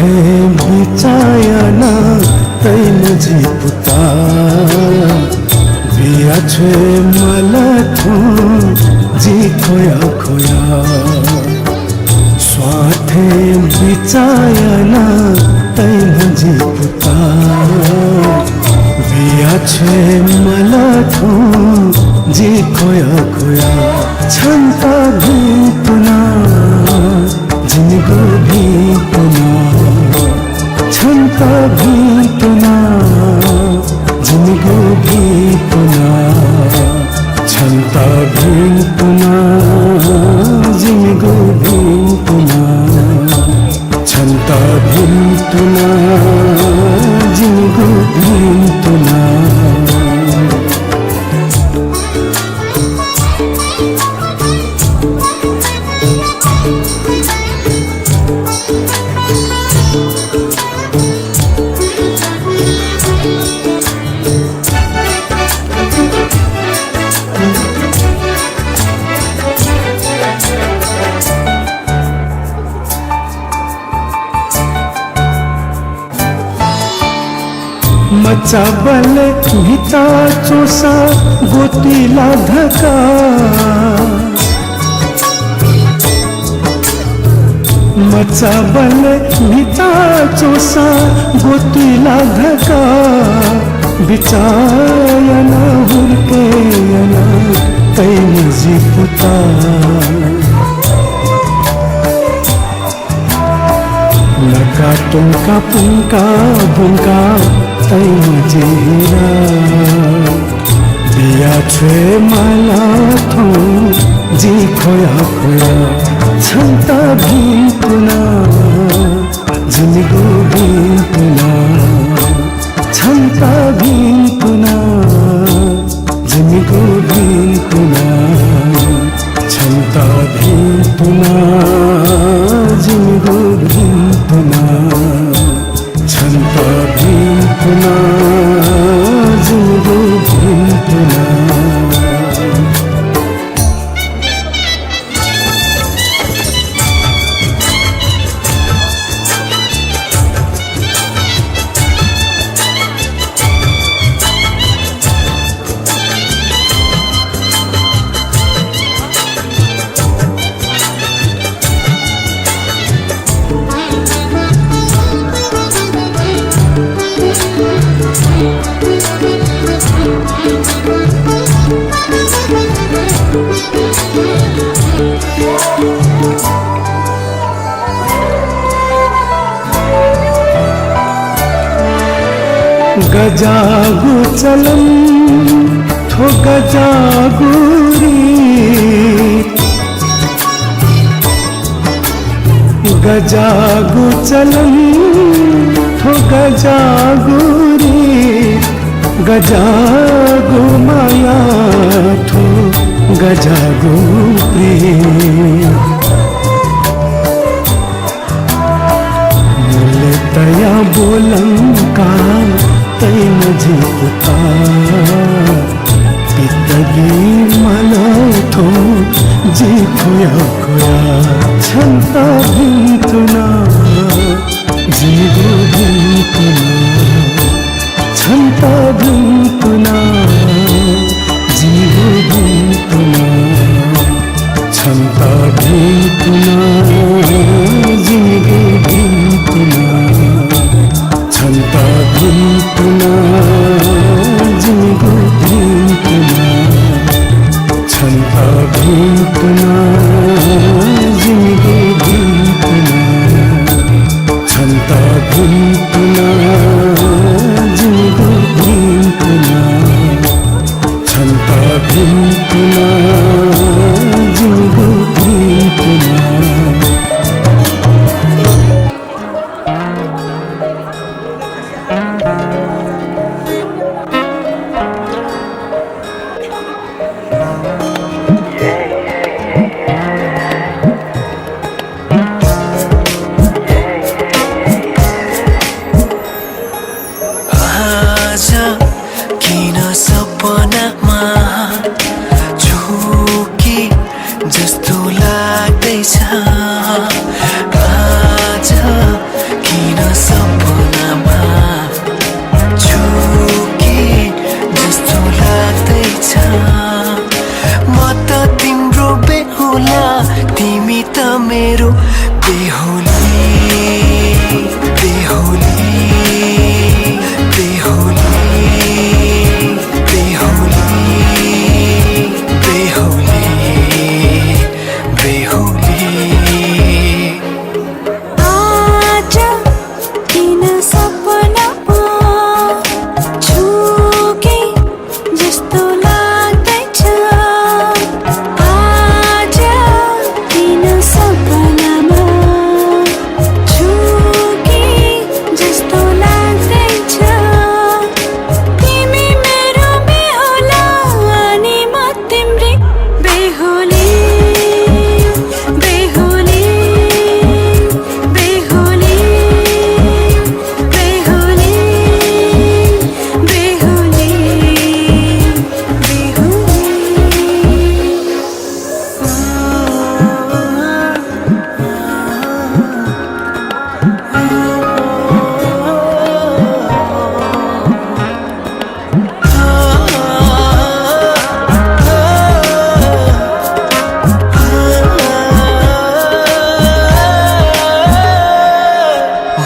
स्वाथे बिचायना तैन जी पुता बिया छे मला थू जी खोया खोया स्वाथे बिचायना तैन जी पुता बिया छे मला थू जी खोया खोया छंता भीतुना जिनको भीतुना छंता भीतुना जिनको भीतुना छंता भीतुना जिनको भीतुना छंता भीतुना जिनको भीतुना मचा बल भिता चोसा गोतीला धका मचा बल भिता चोसा गोतीला धका बिचायना हुरकेयना तैन जी पुता लगा तुमका पुंका बुंका तैन जीरा बिया छे मला थू जी खोया खोया छंता भीतुना जिनको भीतुना छंता भीतुना जिनको भीतुना छंता भीतुना जिनको भीतुना छंता भीतुना जिनको भीतुना गजागु चलम थो गजागुरी गजागु चलम थो गजागुरी गजागु माया थो गजागु प्रिय मिले तया बोलंका तैन जी पुता पितगी मला थो जी खोया खोया छंता भीतुना जिनको भीतुना छंता भीतुना जिनको भीतुना छंता भीतुना जिनको भीतुना छंता भीतुना जिनको भीतुना छंता भीतुना जिनको भीतुना छंता भीतुना जिनको भीतुना छंता भीतुना जिनको भीतुना जस्तो लाग्दैछ आज किन होला तिमी त मेरो बेहोली बेहोली बेहोली बेहोली बेहोली बेहोली आज किन सपनामा छुके जस्तो लाग्दैछ आज किन सपनामा छुके जस्तो लाग्दैछ तिमी मेरो बेहोला अनि म तिम्रै बेहोली बेहोली बेहोली बेहोली बेहोली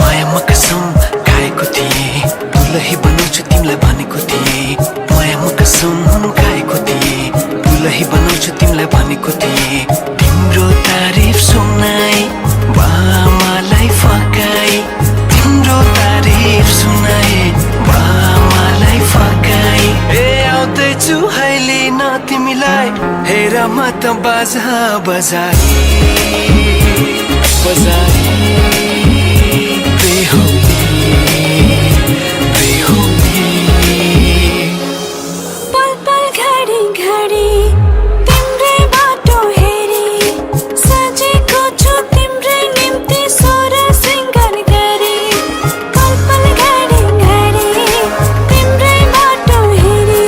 मायामा कसम खाएको थिएँ दुलही बनाउँछु तिमीलाई भनेको थिएँ मायामा कसम खाएको थिएँ दुलही बनाउँछु तिमीलाई भनेको थिएँ तिम्रो तारिफ सुनाई बामालाई फकाई तिम्रो तारिफ सुनाई बामालाई फकाई ए आउँदैछु अहिले न तिमीलाई हेर म त बाजा बजाई बजाई बेहोली बेहोली पल पल घडी घडी तिम्रै बाटो हेरी सजेको छु तिम्रै निम्ति सोर सिंगार गरी पल पल घडी घडी तिम्रै बाटो हेरी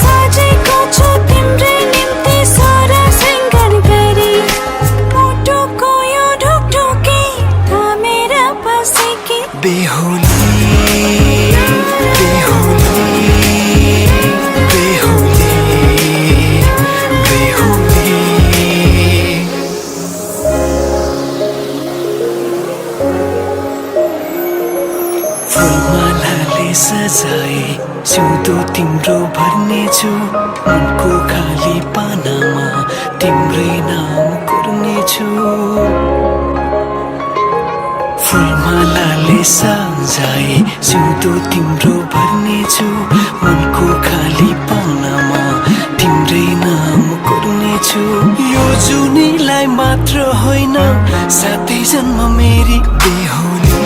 सजेको छु तिम्रै निम्ति सोर सिंगार गरी मुटुको यो ढुकढुकी थामेर बसेकी बेहोली बेहोली बेहोली बेहोली फुलमालाले सजाए सिउँदो तिम्रो भर्नेछु मनको खाली पानामा तिम्रै नाम कोर्नेछु फुलमालाले सजाए सिउँदो तिम्रो भर्नेछु मनको खाली पानामा तिम्रै नाम कोर्नेछु यो जुनीलाई मात्र होइन साथै जन्म मेरी बेहोली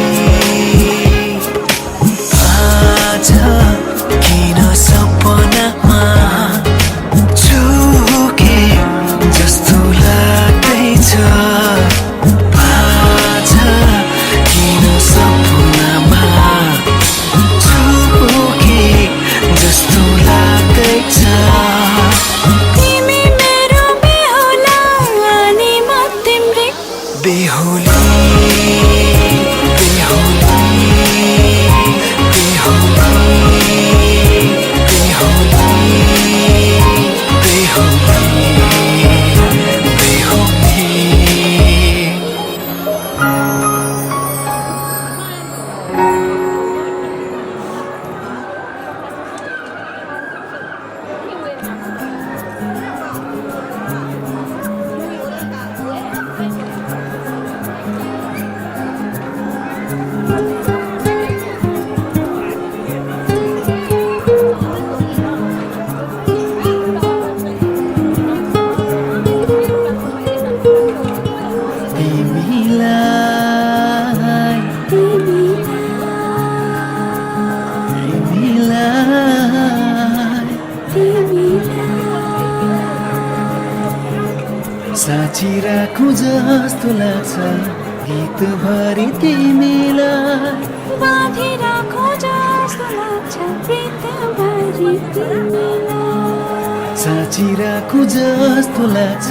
आज किन सपनामा छुके जस्तो लाग्दैछ आज किन सपनामा छुके जस्तो लाग्दैछ तिमी मेरो बेहोला अनि म तिम्रै बेहोली बेहोली साँची राखौँ जस्तो लाग्छ गीतभरि तिमीलाई बाँधी राखौँ जस्तो लाग्छ प्रीतभरि तिमीलाई साँची राखौँ जस्तो लाग्छ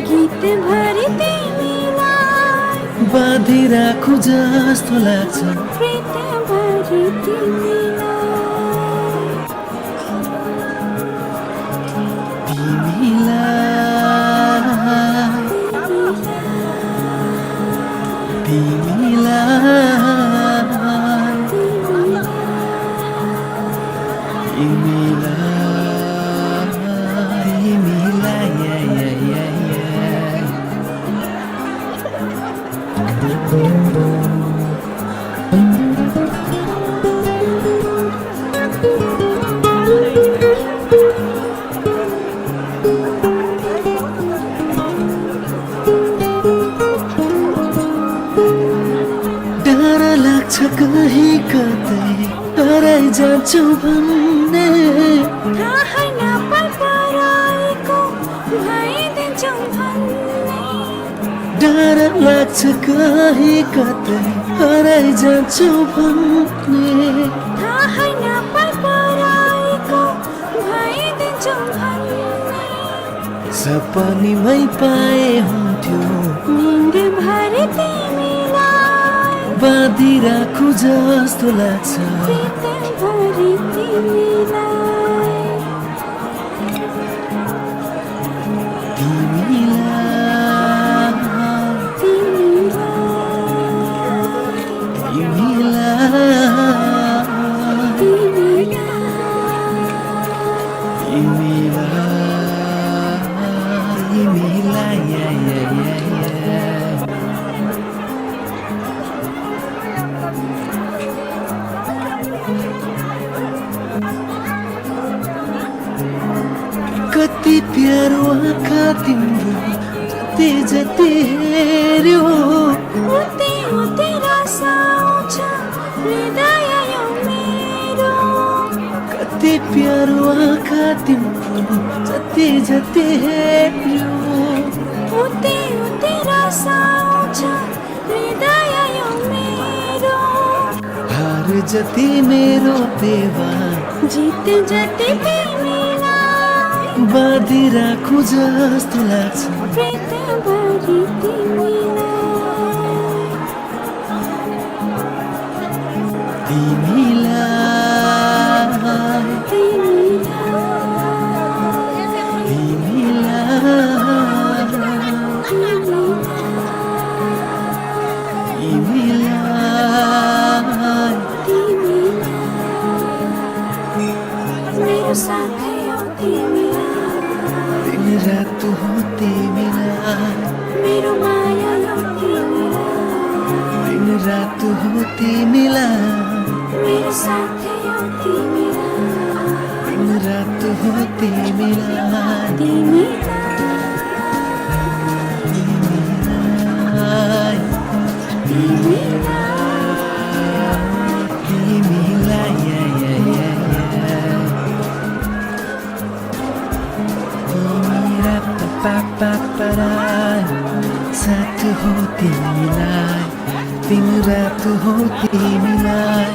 गीतभरि तिमीलाई बाँधी राखौँ जस्तो लाग्छ प्रीतभरि तिमीलाई डर लाग्छ कहीँ कतै हराइ जान्छु भन्ने थाहै नपराएको भइदिन्छु भन्ने डर लाग्छ कहीँ कतै हराइ जान्छु भन्ने थाहै नपराएको भइदिन्छु भन्ने सपनीमै पाए हुन्थ्यो निन्दभरि तिमीलाई बाँधी राखु जस्तो लाग्छ प्रीतभरि तिमीलाई कति प्यारो आँखा तिम्रो जति जति हेऱ्यो उति उति रस आउँछ हृदय यो मेरो कति प्यारो आँखा तिम्रो जति जति हेऱ्यो उति उति रस आउँछ हृदय यो मेरो हार जति मेरो देवा जित जति तिमीलाई बाँधी राखु जस्तो लाग्छ प्रीतभरि मेरो साथै हो तिमीलाई दिन रात हो तिमीलाई मेरो माया हो तिमीलाई दिन रात हो तिमीलाई मेरो साथै हो तिमीलाई दिन रात हो तिमीलाई तिमीलाई साथ हो तिमीलाई दिन रात हो तिमीलाई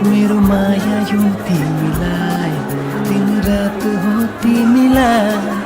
मेरो माया यो तिमीलाई दिन रात हो तिमीलाई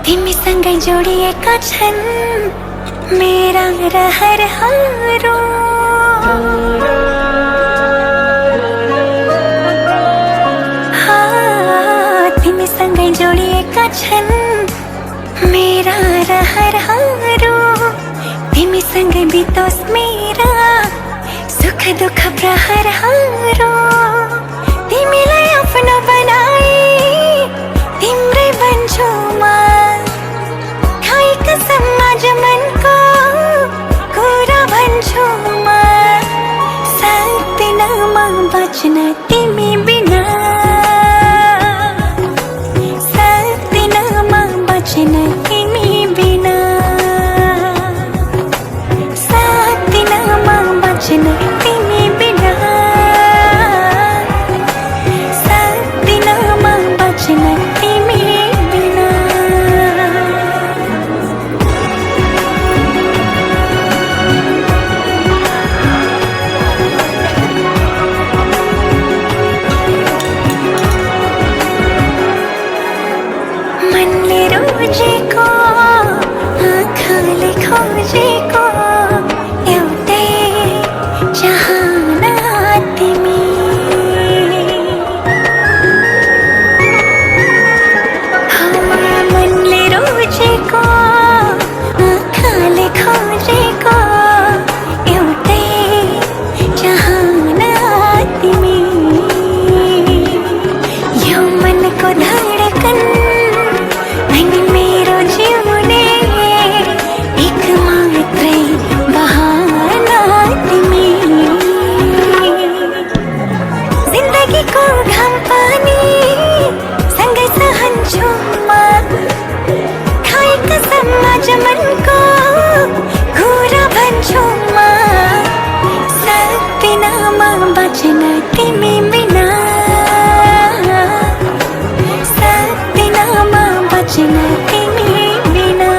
तिमीसँगै जोडिएका छन् मेरा रहरहरू तिमीसँगै जोडिएका छन् मेरा रहरहरू तिमीसँगै बितोस् मेरा सुख दुःख प्रहरहरू तिमीलाई आफ्नो बनाई तिम्रै बन्छु म समाज मनको कुरा भन्छु म सक्दिन म बच्न तिमी बिना सक्दिन म बच्न तिमी बिना सक्दिन म बच्न तिमी बिना चाहना तिमी मनले रोजेको आँखाले खोजेको एउटै चाहना तिमी यो मनको धडकन अनि मेरो जिउने एक मात्रै बहाना तिमी जिन्दगीको घाम पानी सँगै सहन्छु म खाए कसम आज मनको कुरा भन्छु म सक्दिन म बाँच्न तिमी बिना सक्दिन म बाँच्न तिमी बिना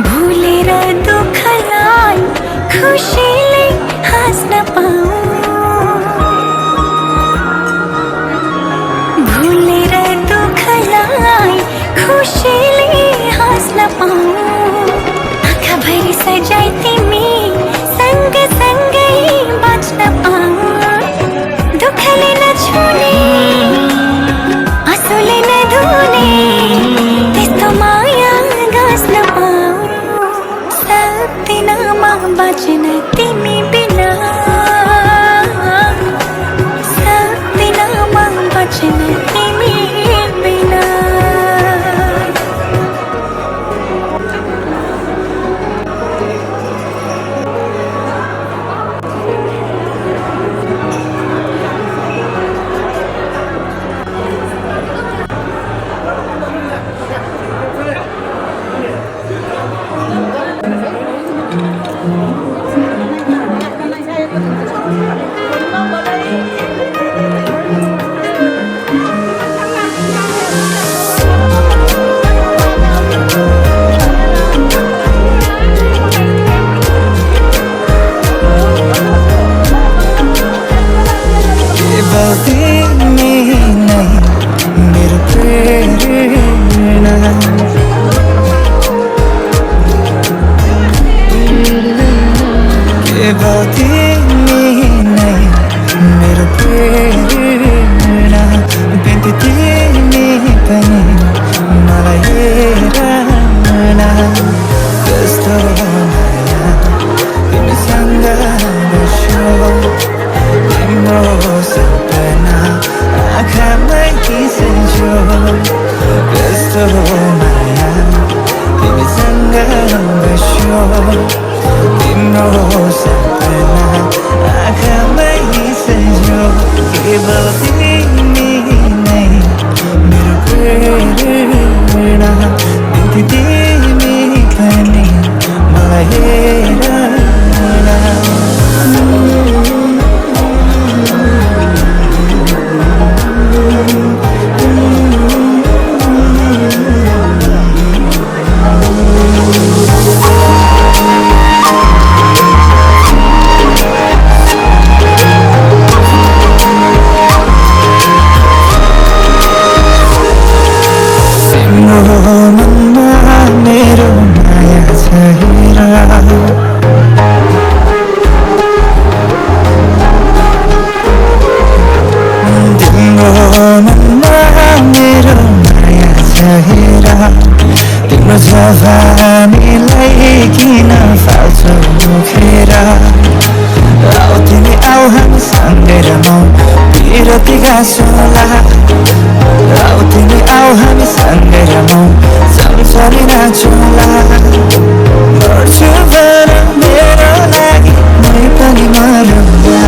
भुलेर दुःखलाई खुसीले हाँस्न पाऊँ भुलेर दुःखलाई खुसीले हाँस्न पाऊँ आँखाभरि सजाई तिमी सँगसँगै बाँच्न पाऊँ दुःखले नछुने आँसुले नधुने त्यस्तो माया गाँस्न पाऊँ सक्दिन म बाँच्न तिमी बिना सक्दिन म बाँच्न तिमी बिना केवल तिमी नै मेरो प्रेरणा केवल तिमी नै मेरो प्रेरणा बिन्ती तिमी पनि मलाई हेर कस्तो माया तिमीसँग बस्यो तिम्रो सपना आँखामै खिच्यो कस्तो माया तिमीसँग बस्यो तिम्रो सपना आँखामै खिच्यो केवल तिमी नै मेरो प्रेरणा बिन्ती तिमी पनि मलाई हेर मेरो माया छ तिम्रो मनमा मेरो माया छ तिम्रो जवानीलाई किन फाल्छौ मुखेर आऊ तिमी आऊ हामी सँगै रमाऊ पिरती गाँसोला आऊ तिमी आऊ हामी सँगै रमाऊ सँगसँगै नाचौँला मर्छु भन मेरो लागि मै पनि मरौँला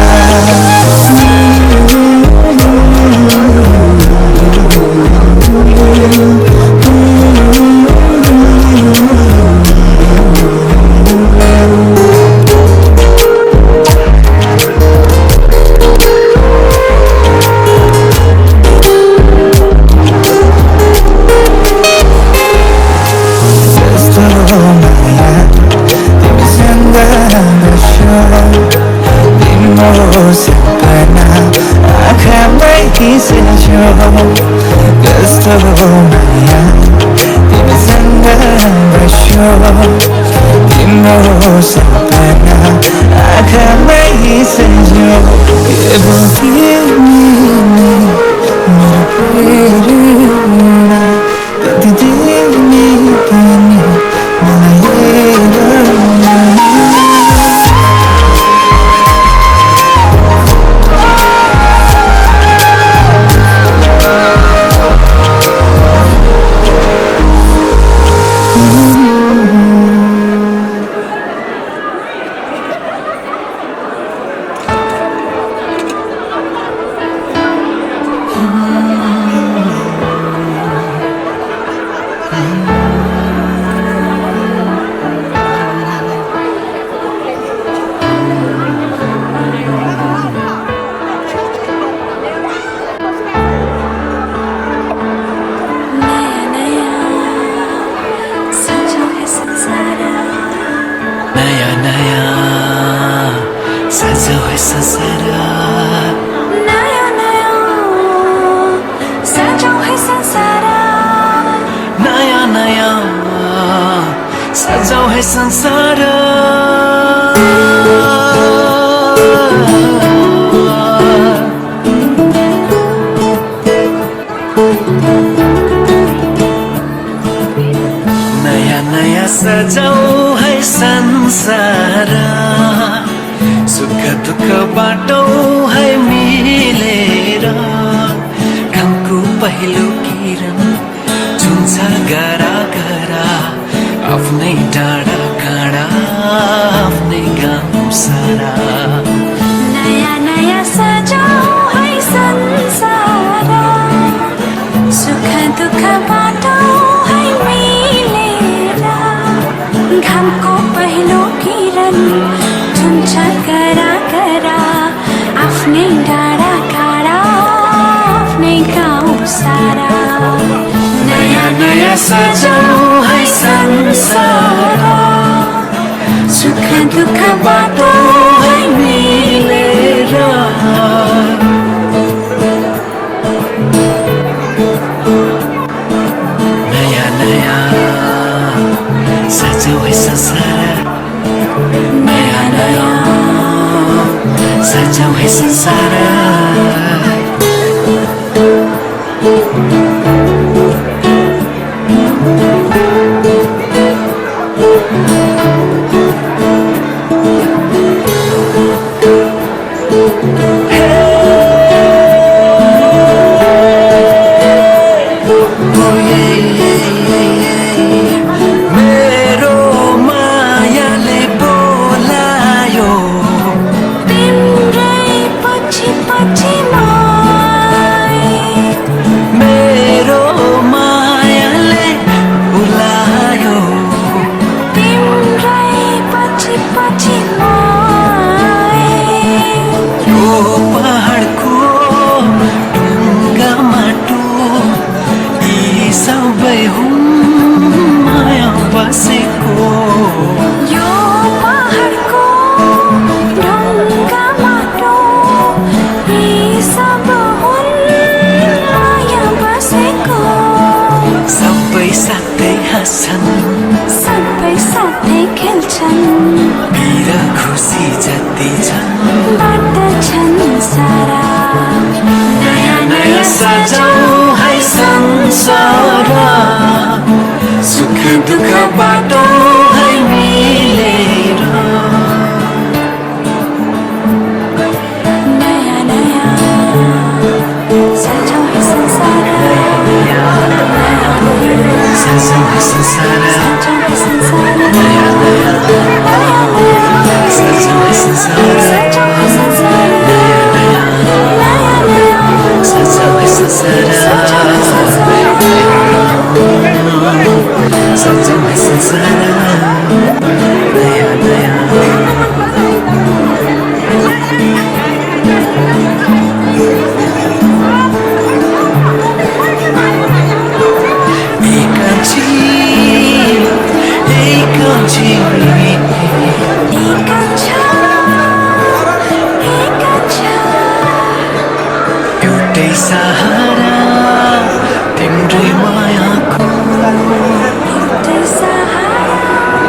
तिम्रो सपना आँखामै सजो के भयो तिमी मेरो प्रेरणा कति तिमी पनि मलाई हेर्न नया नया सजो है संसार नया नया सजो है संसार नया नया सजो है संसार नया नया सजाऊ है संसार सुख दुख बाटो है मिलेर घामको पहिलो किरण छुन्छ गरा गरा आफ्नै डाँडा काँडा आफ्नै गाउँ सारा नया नया सजाऊ है संसार सुख दुख बाटो है मिलेर घामको पहिलो किरण छुन्छ गरा गरा आफ्नै डाँडा काँडा आफ्नै गाउँ सारा नयाँ नयाँ सजाऊ है संसार सुख दुख बाटो है मिलेर नयाँ नयाँ सजो है संसार नया नया सजो है संसार सबै हुन् माया बसेको यो पहाडको ढुङ्गा माटो यी सब हुन् माया बसेको सबै साथै हाँस्छन् सबै साथै खेल्छन् पिर खुसी जति छन् बाँड्छन् सारा नयाँ नयाँ सजाऊ है संसार सुख दुख बाटो है मिलेर नयाँ नयाँ सजाऊ है संसार सजाऊ है संसार नयाँ नयाँ सजाऊ है संसार नयाँ नयाँ सजाऊ है संसार सजाऊ है संसार नया नया एउटै सहारा तिम्रै मायाको एउटै सहारा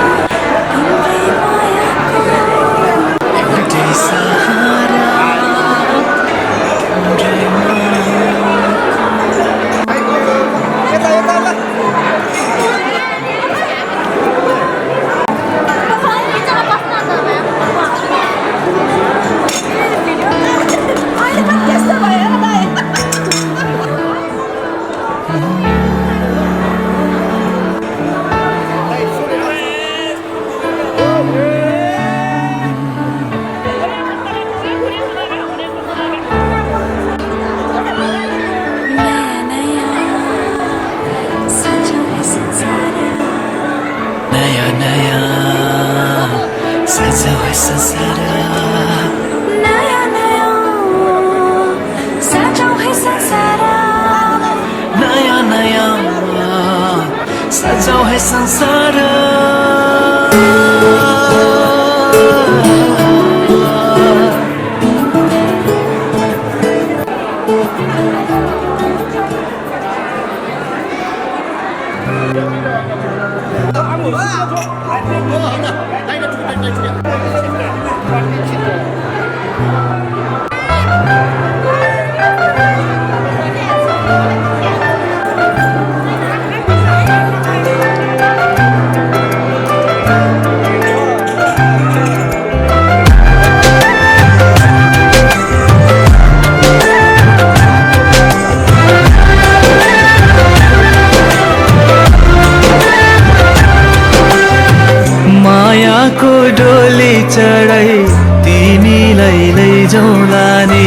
नया सजा है संसार नया नया सजा है संसार नया नया सजा है संसार मायाको डोली चढाई तिमीलाई लैजाउँला नि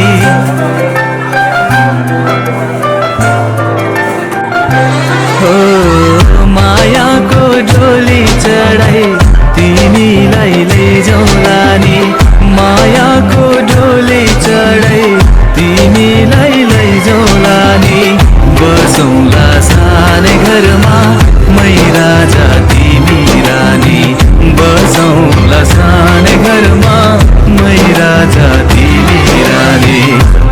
हो मायाको डोली चढाई तिमीलाई लैजाउँला नि मायाको डोली चढाई तिमीलाई लैजाउँला नि बसौँला सानै घरमा मै राजा तिमी रानी बसौँला सानै घरमा मै राजा तिमी रानी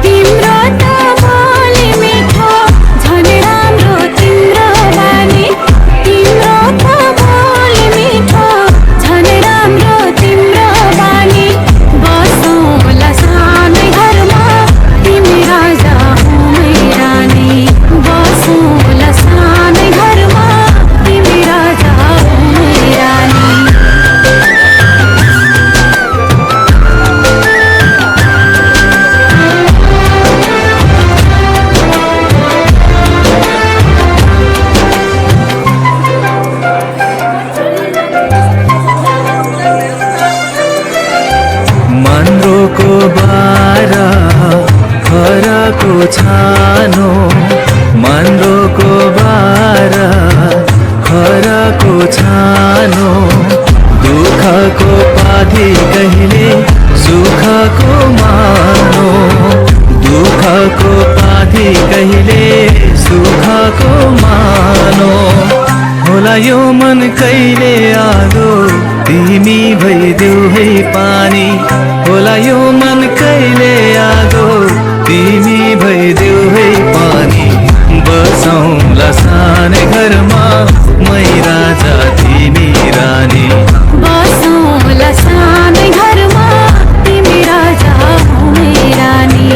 तिम्रो त बोली मिठो झन् राम्रो तिम्रो बानी तिम्रो त बोली मिठो झन् राम्रो तिम्रो बानी बसौँला सानै घरमा तिमी राजा हो मै रानी बसौँला सानै घरमा तिमी राजा हो मै रानी मन्द्रोको बारा खरको छानो मन्द्रोको बारा खरको छानो दुःखको पाथी कहिले सुखको मानो दुःखको पाथी कहिले सुखको मानो होला यो मन कहिले आगो तिमी भइदेऊ है पानी होला यो मन कहिले आगो तिमी भइदेऊ है पानी बसौँला सानै घरमा मै राजा तिमी रानी बसौँला सानै घरमा तिमी राजा हो मै रानी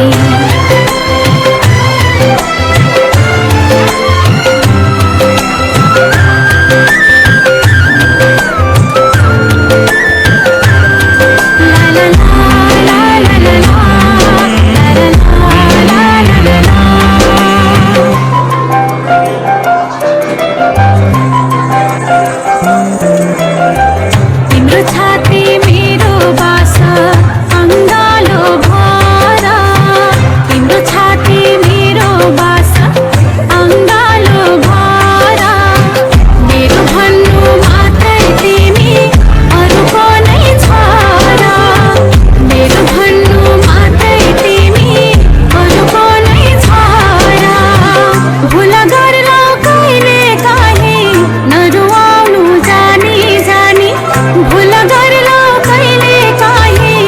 तिम्रो छाती मेरो बासा अङ्गालो भर तिम्रो छाती मेरो बासा अङ्गालो भर मेरो भन्नु मात्रै तिमी अरूको नै छ र मेरो भन्नु मात्रै तिमी अरूको नै छ र भुल गर्ला कहिले काहीँ नरुवाउनु जानी जानी भुल गर्ला कहिले काहीँ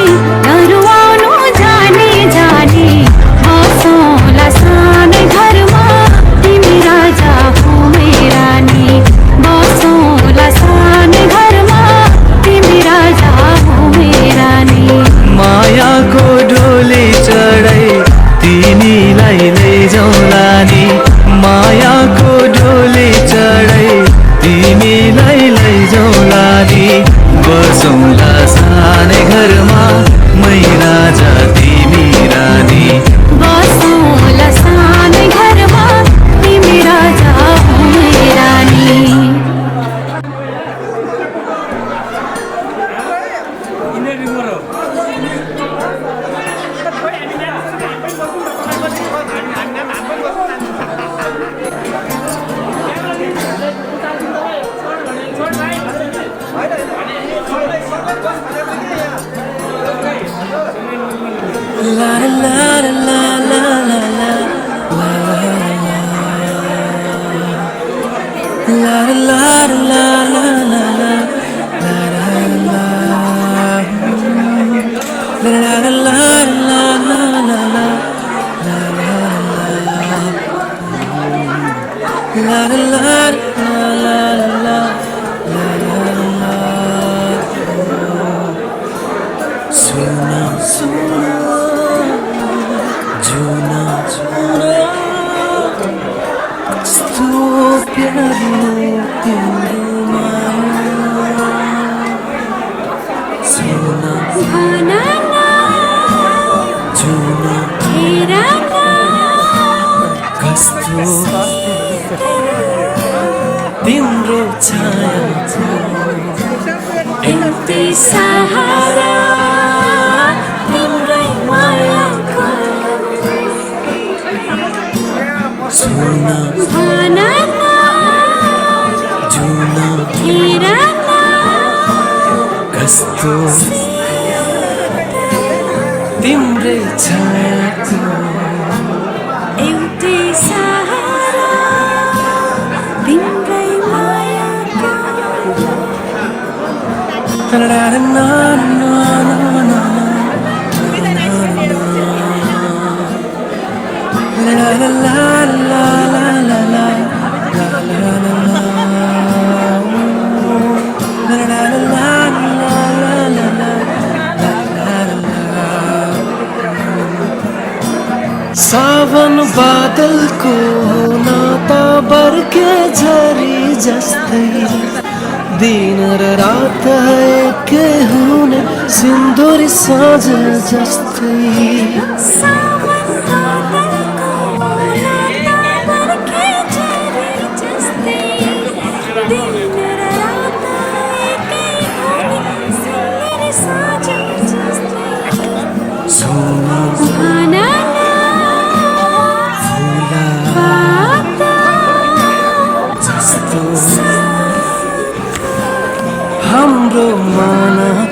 नरुवाउनु जानी जानी बसौँला सानै घरमा तिमी राजा हो मै रानी बसौँला सानै घरमा तिमी राजा हो मै रानी मायाको डोली चढाई तिमीलाई लैजाउँला नि मायाको डोली चढाई तिमीलाई लैजाउँला नि बसौँला सानै घरमा मै राजा तिमी रानी बसौँला सानै घरमा तिमी राजा हो मै रानी भनना जुन हेरना कस्तो तिम्रो छाया एउटै सहारा तिम्रै मायाको जुन भनना जुन हेरना कस्तो तिम्रै छायाको एउटै सहारा तिम्रै मायाको सावन बादलको नाता बर्के झरी जस्तै दिन र रात एकै हुने सिन्दुरी साँझ जस्तै सावन बादलको नाता बर्खे झरी जस्तै दिन र रात एकै हुने सिन्दुरी साँझ जस्तै भनना हाम्रो मन